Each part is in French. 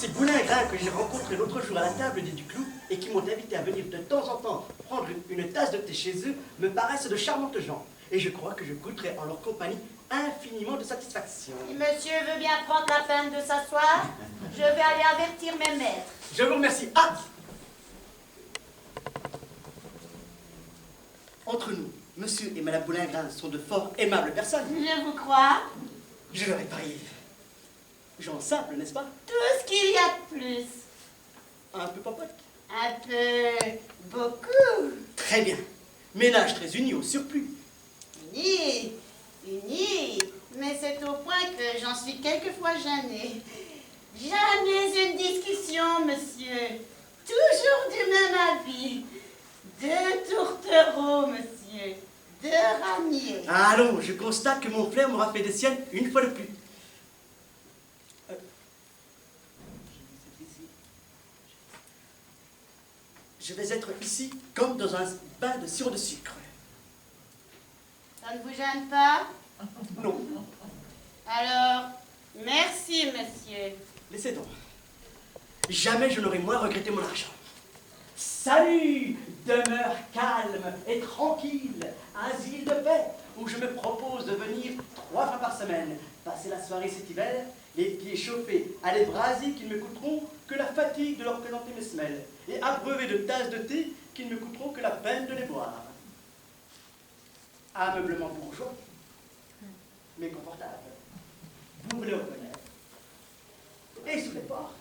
Ces boulingras que j'ai rencontrés l'autre jour à la table des Duclos et qui m'ont invité à venir de temps en temps prendre une tasse de thé chez eux me paraissent de charmantes gens. Et je crois que je goûterai en leur compagnie infiniment de satisfaction. Si monsieur veut bien prendre la peine de s'asseoir, je vais aller avertir mes maîtres. Je vous remercie. Ah! Entre nous, monsieur et madame Boulingrin sont de fort aimables personnes. Je vous crois. Je leur ai parié. Gens simples, n'est-ce pas? Tout ce qu'il y a de plus. Un peu popote. Un peu... beaucoup. Très bien. Ménage très uni au surplus. Uni, uni. Mais c'est au point que j'en suis quelquefois gênée. Jamais une discussion, monsieur. Toujours du même avis. Deux tourtereaux, monsieur. Deux ramiers. Allons, je constate que mon flair m'aura fait des siennes une fois de plus. Je vais être ici comme dans un bain de sirop de sucre. Ça ne vous gêne pas? Non. Alors, merci, monsieur. Laissez donc. Jamais je n'aurai moins regretté mon argent. Salut, demeure calme et tranquille, asile de paix, où je me propose de venir 3 fois par semaine, passer la soirée cet hiver, les pieds chauffés à des brasiers qui ne me coûteront que la fatigue de leur présenter mes semelles, et abreuver de tasses de thé qui ne me coûteront que la peine de les boire. Ameublement bourgeois, mais confortable. Vous me le reconnaître. Et sous les portes.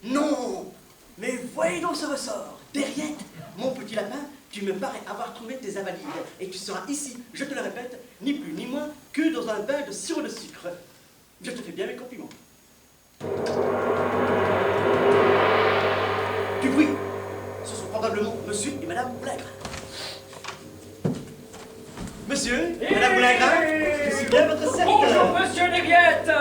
Non! Mais voyez donc ce ressort! Derrière, mon petit lapin, tu me parais avoir trouvé tes invalides, et tu seras ici, je te le répète, ni plus ni moins que dans un bain de sirop de sucre. Je te fais bien mes compliments. Du bruit! Ce sont probablement monsieur et madame Boulingrin. Monsieur, madame Boulingrin, je suis bien votre serviteur. Bonjour, monsieur Léviette.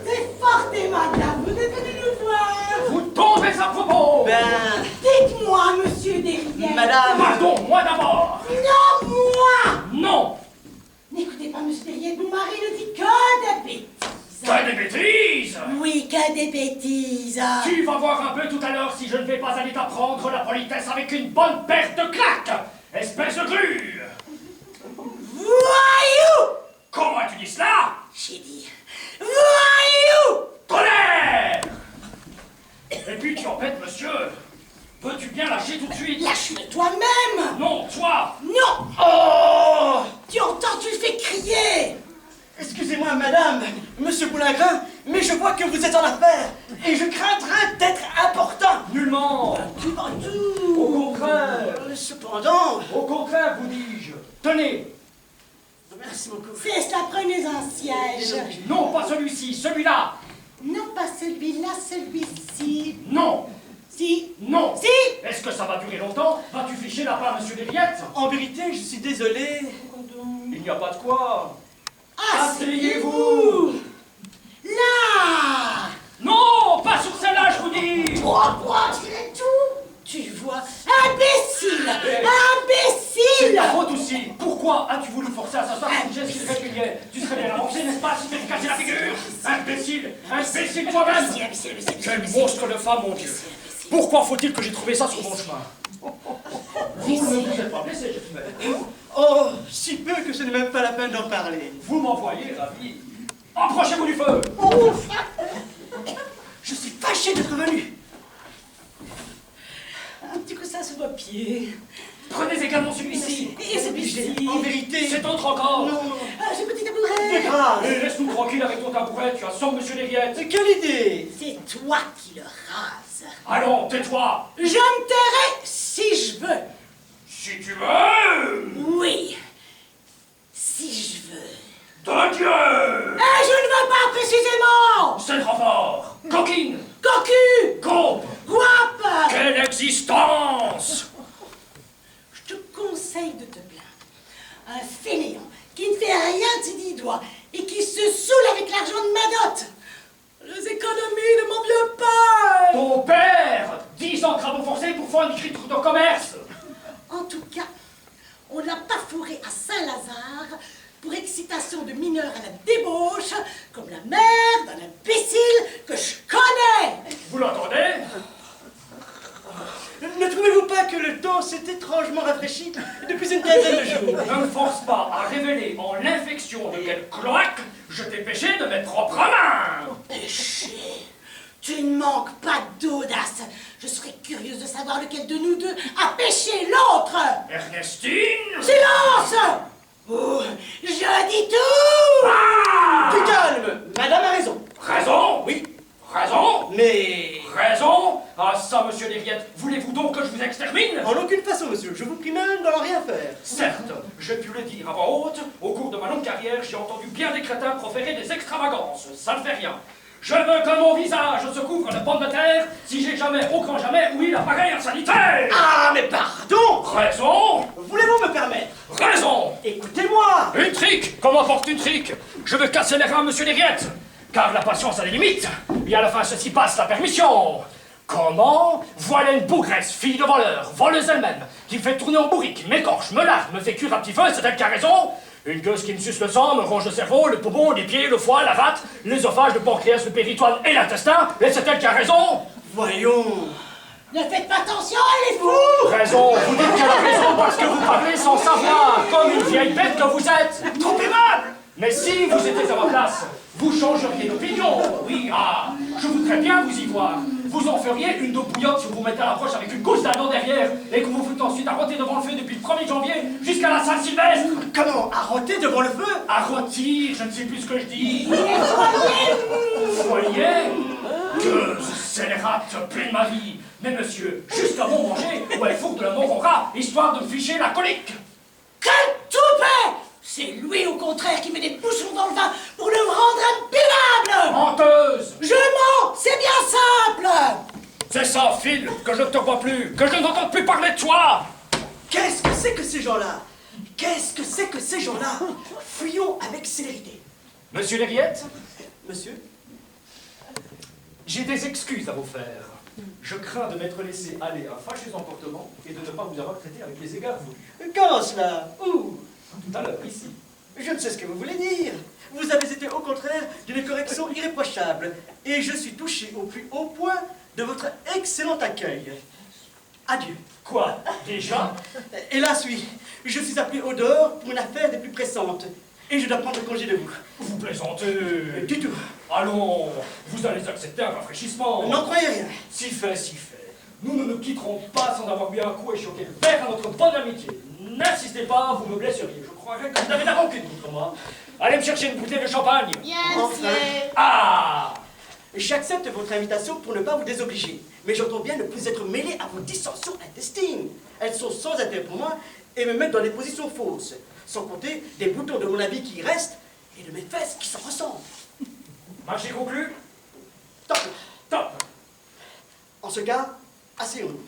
C'est fort aimable, vous êtes venu nous voir. Vous tombez à propos. Ben, Dites-moi, monsieur Desrivières. madame... Pardon, moi d'abord. Non, moi. Non. N'écoutez pas, monsieur Desrivières, mon mari ne dit que des bêtises. Que des bêtises. Oui, que des bêtises. Tu vas voir un peu tout à l'heure si je ne vais pas aller t'apprendre la politesse avec une bonne paire de claques. Espèce de grue. Voyou. Comment as-tu dit cela? J'ai dit voyou. Colère. Et puis tu embêtes, monsieur. Veux-tu bien lâcher tout de suite? Lâche-le toi-même. Non, toi. Non. Oh! Tu entends, tu le fais crier. Excusez-moi, madame, monsieur Boulingrin, mais je vois que vous êtes en affaires, et je craindrais d'être important. Nullement. Pas tout. Au contraire. Cependant... Au contraire, vous dis-je. Tenez. Merci beaucoup. C'est cela, prenez un siège. Non, pas celui-ci, celui-là. Non, pas celui-là, celui-ci. Non. Si. Non. Si. Est-ce que ça va durer longtemps? Vas-tu ficher la part, monsieur Léviette? En vérité, je suis désolé. Il n'y a pas de quoi. Asseyez-vous. Là. Non, pas sur celle-là, je vous dis. Pourquoi tirer tout? Tu vois, imbécile. C'est Imbécile. ta faute aussi. Pourquoi as-tu voulu forcer à s'asseoir sur une chaise qui régulière? Tu serais bien avancé, n'est-ce pas, si tu cassé la figure? Imbécile. Imbécile toi-même. Quel monstre de femme, mon Dieu. Pourquoi faut-il que j'ai trouvé ça sur mon chemin? Vous ne vous êtes pas blessé, j'espère. Oh, si peu que ce n'est même pas la peine d'en parler. Vous m'envoyez, ravi. Approchez-vous du feu. Ouf! Je suis fâché d'être venu. Un petit coussin sous vos pieds. Prenez également celui-ci. Et celui-ci. En vérité... C'est autre encore. Non, J'ai petit tabouret. de grâce. Et laisse-nous tranquille avec ton tabouret, tu assommes monsieur Léviette. Quelle idée! C'est toi qui le rases. Allons, tais-toi. Je me tairai si je veux. Si tu veux. Oui. Si je veux. De Dieu. Et je ne veux pas précisément. C'est le rapport. Coquine. Cocu. Gaupe. Guape. Quelle existence. Je te conseille de te plaindre. Un fainéant qui ne fait rien de ses 10 doigts et qui se saoule avec l'argent de ma dot. Les économies de mon vieux père. Ton père. 10 ans de travaux forcés pour faire une écriture de commerce. En tout cas, on l'a pas fourré à Saint-Lazare pour excitation de mineurs à la débauche bouche comme la mère d'un imbécile que je connais. Vous l'entendez? Ne trouvez-vous pas que le temps s'est étrangement rafraîchi depuis une quinzaine de jours? Ne me force pas à révéler en l'infection de quel cloaque je t'ai péché de mes propres mains. Péché? Tu ne manques pas d'audace. Je serais curieuse de savoir lequel de nous deux a péché l'autre. Ernestine? Silence! Oh, je dis tout! Ah! Du calme! Madame a raison. Raison? Oui, Raison? mais... Raison? Ah ça, monsieur Lériette, voulez-vous donc que je vous extermine? En aucune façon, monsieur. Je vous prie même d'en rien faire. Certes, j'ai pu le dire à voix haute, au cours de ma longue carrière, j'ai entendu bien des crétins proférer des extravagances, ça ne fait rien. Je veux que mon visage se couvre de pommes de terre si j'ai jamais, au grand jamais, ouï l'appareil sanitaire. Ah, mais pardon! Raison? Voulez-vous me permettre? Raison! Écoutez-moi! Une trique? Comment porte une trique? Je veux casser les reins, monsieur Lériette, car la patience a des limites, et à la fin ceci passe la permission. Comment? Voilà une bougresse, fille de voleur, voleuse elle-même, qui me fait tourner en bourrique, m'écorche, me lave, me fait cuire à petit feu, c'est elle qui a raison? Une gueuse qui me suce le sang, me ronge le cerveau, le poumon, les pieds, le foie, la rate, l'œsophage, le pancréas, le péritoine et l'intestin, et c'est elle qui a raison? Voyons... Ne faites pas attention, elle est fou! Raison, vous dites qu'elle a raison parce que vous parlez sans savoir, comme une vieille bête que vous êtes. Trop aimable! Mais si vous étiez à ma place, vous changeriez d'opinion. Oui, ah, je voudrais bien vous y voir. Vous en feriez une d'eau bouillante si vous vous mettez à l'approche avec une gousse d'allant derrière et que vous faites ensuite arroter devant le feu depuis le 1er janvier jusqu'à la Saint-Sylvestre. Comment? Arroter devant le feu? Arrotir, je ne sais plus ce que je dis. Voyez que scélérate pleine ma vie. Mais monsieur, juste avant manger, où elle fourre de la morora, histoire de me ficher la colique. Quel toupet! C'est lui, au contraire, qui met des bouchons dans le vin pour le rendre imbuvable! Menteuse! Je mens! C'est bien simple! C'est ça, Phil, que je ne te vois plus, que je n'entends plus parler de toi! Qu'est-ce que c'est que ces gens-là? Qu'est-ce que c'est que ces gens-là? Fuyons avec célérité. Monsieur Lériette, Monsieur? j'ai des excuses à vous faire. Je crains de m'être laissé aller à un fâcheux emportement et de ne pas vous avoir traité avec les égards voulus. Comment cela? Où? Tout à l'heure, ici. Je ne sais ce que vous voulez dire. Vous avez été au contraire d'une correction irréprochable. Et je suis touché au plus haut point de votre excellent accueil. Adieu. Quoi? Déjà? Hélas, oui. Je suis appelé au dehors pour une affaire des plus pressantes. Et je dois prendre congé de vous. Vous plaisantez? Du tout. Allons, vous allez accepter un rafraîchissement. N'en croyez rien. Si fait, si fait. Nous ne nous quitterons pas sans avoir bu un coup et choqué le verre à notre bonne amitié. N'insistez pas, vous me blesseriez. Je croirais que vous avez la rancune contre moi. Allez me chercher une bouteille de champagne. Bien, Enfin. monsieur. Ah! J'accepte votre invitation pour ne pas vous désobliger. Mais j'entends bien ne plus être mêlé à vos dissensions intestines. Elles sont sans intérêt pour moi et me mettent dans des positions fausses. Sans compter des boutons de mon habit qui y restent et de mes fesses qui s'en ressemblent. Marché conclu? Top. Top! En ce cas, asseyons-nous.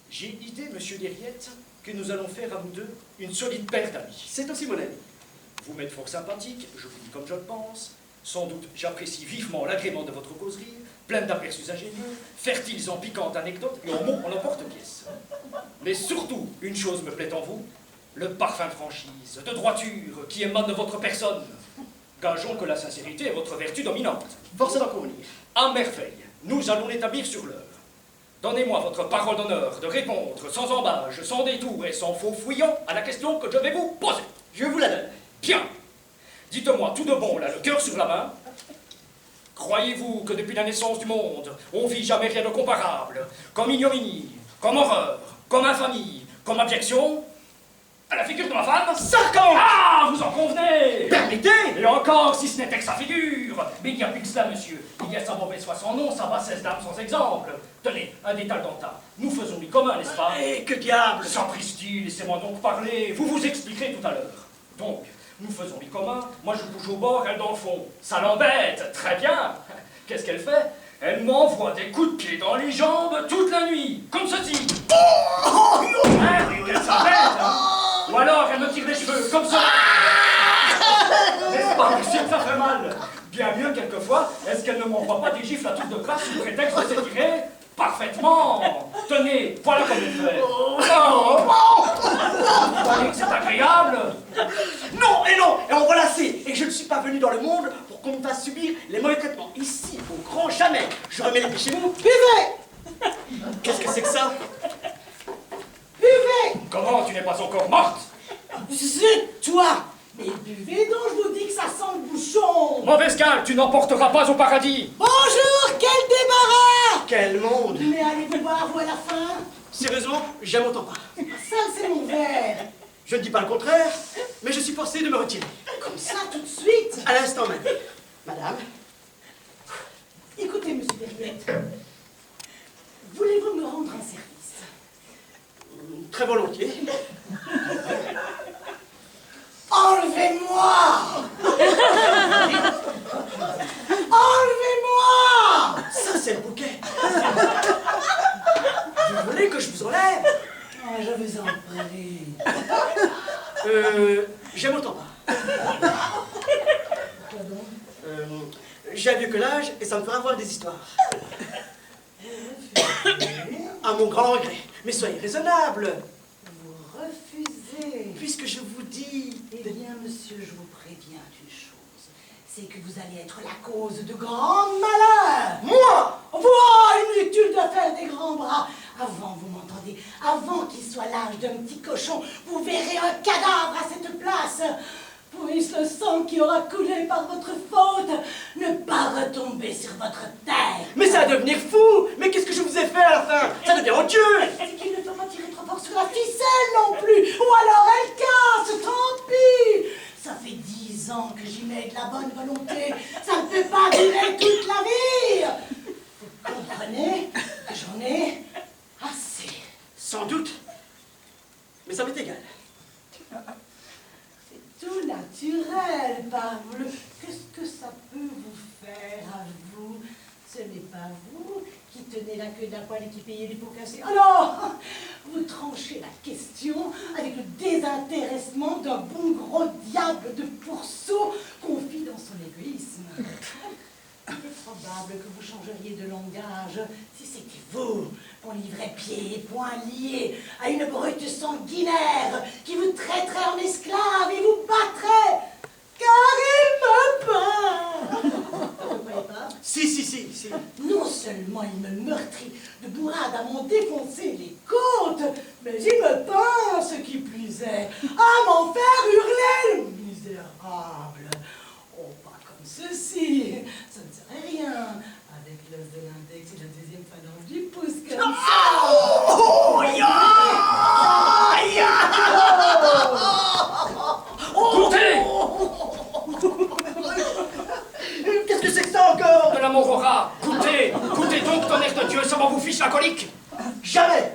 J'ai idée, monsieur Lériette, que nous allons faire à nous deux une solide paire d'amis. C'est aussi mon ami. Vous m'êtes fort sympathique, je vous dis comme je le pense. Sans doute, j'apprécie vivement l'agrément de votre causerie, pleine d'aperçus ingénieux, fertiles en piquantes anecdotes et en mots en emporte-pièce. Mais surtout, une chose me plaît en vous, le parfum de franchise, de droiture qui émane de votre personne. Gageons que la sincérité est votre vertu dominante. Force d'en convenir. À merveille, nous allons l'établir sur l'heure. Donnez-moi votre parole d'honneur de répondre sans embâche, sans détour et sans faux fouillon à la question que je vais vous poser. Je vous la donne. Bien. Dites-moi tout de bon, là, le cœur sur la main. Croyez-vous que depuis la naissance du monde, on vit jamais rien de comparable, comme ignominie, comme horreur, comme infamie, comme abjection à la figure de ma femme? 5 ans! Ah, vous en convenez? Permettez! Et encore, si ce n'était que sa figure. Mais il n'y a plus que cela, monsieur. Il y a sa mauvaise foi sans nom, sa bassesse d'âme sans exemple. Tenez, un détail dans le tas. Nous faisons du commun, n'est-ce pas? Et que diable! Sapristi, laissez-moi donc parler. Vous vous expliquerez tout à l'heure. Donc, nous faisons du commun. Moi, je bouge au bord, elle dans le fond. Ça l'embête. Très bien. Qu'est-ce qu'elle fait? Elle m'envoie des coups de pied dans les jambes toute la nuit. Comme ceci. Hein? Qu'elle s'arrête, hein? Ou alors, elle me tire les cheveux, comme cela. N'est-ce pas, monsieur, que ça fait mal? Bien mieux, quelquefois, est-ce qu'elle ne m'envoie pas des gifles à toute de grâce sous prétexte de s'étirer? Parfaitement. Voilà comme il fait. Oh. Vous croyez que c'est agréable? Non, et non, et en voilà assez. Et je ne suis pas venu dans le monde pour qu'on me fasse subir les mauvais traitements. Ici, au grand jamais, je remets les pieds chez vous. Buvez! Qu'est-ce que c'est que ça? Buvez! Comment, tu n'es pas encore morte? Zut, toi! Mais buvez donc, je vous dis que ça sent le bouchon! Mauvaise cale, tu n'emporteras pas au paradis. Bonjour, quel débarras! Quel monde! Mais allez-vous boire, vous, à la fin? Sérieusement, j'aime autant pas. Ça, c'est mon verre! Je ne dis pas le contraire, mais je suis forcé de me retirer. Comme ça, tout de suite! À l'instant même. Madame, Écoutez, monsieur Derriette, voulez-vous me rendre un service? très volontiers. Enlevez-moi! Enlevez-moi! Ça, c'est le bouquet. Vous voulez que je vous enlève? Ah, je vous en prie. J'aime autant pas. Quoi donc? J'ai un vieux que l'âge et ça me fera voir des histoires. À mon grand regret. Mais soyez raisonnable. Vous refusez. Puisque je vous dis... Eh bien, monsieur, je vous préviens d'une chose. C'est que vous allez être la cause de grands malheurs. Moi! Vous, inutile de faire des grands bras. Avant, vous m'entendez, avant qu'il soit l'âge d'un petit cochon, vous verrez un cadavre à cette place. Puisse le sang qui aura coulé par votre faute ne pas retomber sur votre tête. Mais ça va devenir fou! Mais qu'est-ce que je vous ai fait à la fin? Ça devient odieux! C'est qu'il ne faut pas tirer trop fort sur la ficelle non plus, ou alors elle casse, tant pis. Ça fait 10 ans que j'y mets de la bonne volonté, ça ne peut pas durer toute la vie. Vous comprenez que j'en ai assez. Sans doute. Mais ça m'est égal. C'est tout naturel, parbleu. Qu'est-ce que ça peut vous faire à vous? Ce n'est pas vous qui tenez la queue d'un poil et qui payez les pots cassés. Alors, vous tranchez la question avec le désintéressement d'un bon gros diable de pourceau confit dans son égoïsme. Il est probable que vous changeriez de langage si c'était vous qu'on livrait pieds et poings liés à une brute sanguinaire qui vous traiterait en esclave et vous battrait car il me peint. Vous ne croyez pas? Si. Non seulement il me meurtrit de bourrade à m'en défoncer les côtes, mais il me peint, ce qui plus est, à m'en faire hurler, le misérable. Oh, pas comme ceci, ça ne serait rien, avec l'os de l'index et la deuxième phalange du pouce comme ça. Oh, Goûtez! Qu'est-ce que c'est que ça encore? De l'amour au rat. Goûtez! Goûtez donc, tonnerre de Dieu, ça m'en vous fiche la colique. Jamais!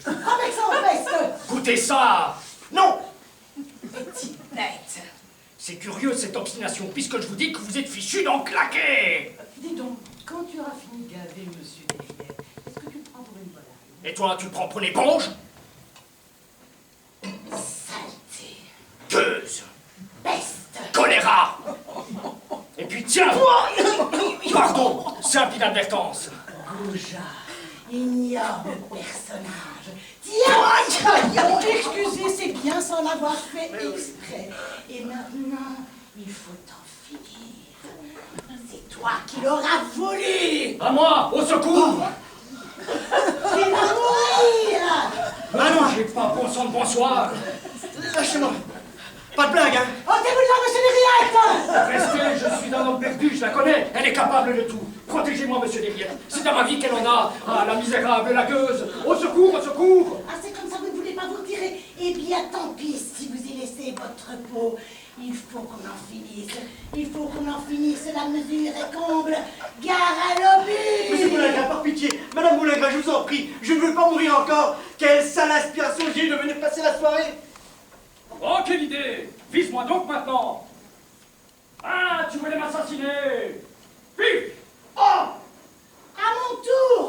Avec ça en peste. Goûtez ça! Non! Petite bête. C'est curieux cette obstination, puisque je vous dis que vous êtes fichu d'en claquer. Dis donc, quand tu auras fini de gaver, monsieur Derrière, est-ce que tu le prends pour une volaille? Et toi, tu le prends pour une éponge? Saleté. Gueuse! Peste. Choléra! Et puis tiens! Pardon, simple inadvertance. Goujat, ignoble personnage. Tiens! Oh, excusez, c'est bien sans l'avoir fait exprès. Et maintenant, il faut en finir. C'est toi qui l'auras voulu. À moi, au secours! Il va mourir. Manon, J'ai pas bon sang de bonsoir. lâchez-moi. Pas de blague, hein? Ôtez-vous de là, monsieur Derrière. Restez, je suis un homme perdu, je la connais, elle est capable de tout. Protégez-moi, monsieur Derrière. C'est dans ma vie qu'elle en a. Ah, la misérable, la gueuse. Au secours, au secours! Ah, c'est comme ça, vous ne voulez pas vous retirer. Eh bien, tant pis si vous y laissez votre peau. Il faut qu'on en finisse. Il faut qu'on en finisse. La mesure est comble. Gare à l'obus. Monsieur Boulingrin, par pitié. Madame Boulingrin, je vous en prie. Je ne veux pas mourir encore. Quelle sale aspiration j'ai eu de venir passer la soirée. Oh, quelle idée! Vise-moi donc maintenant! Ah, tu voulais m'assassiner! Vite! Oh! À mon tour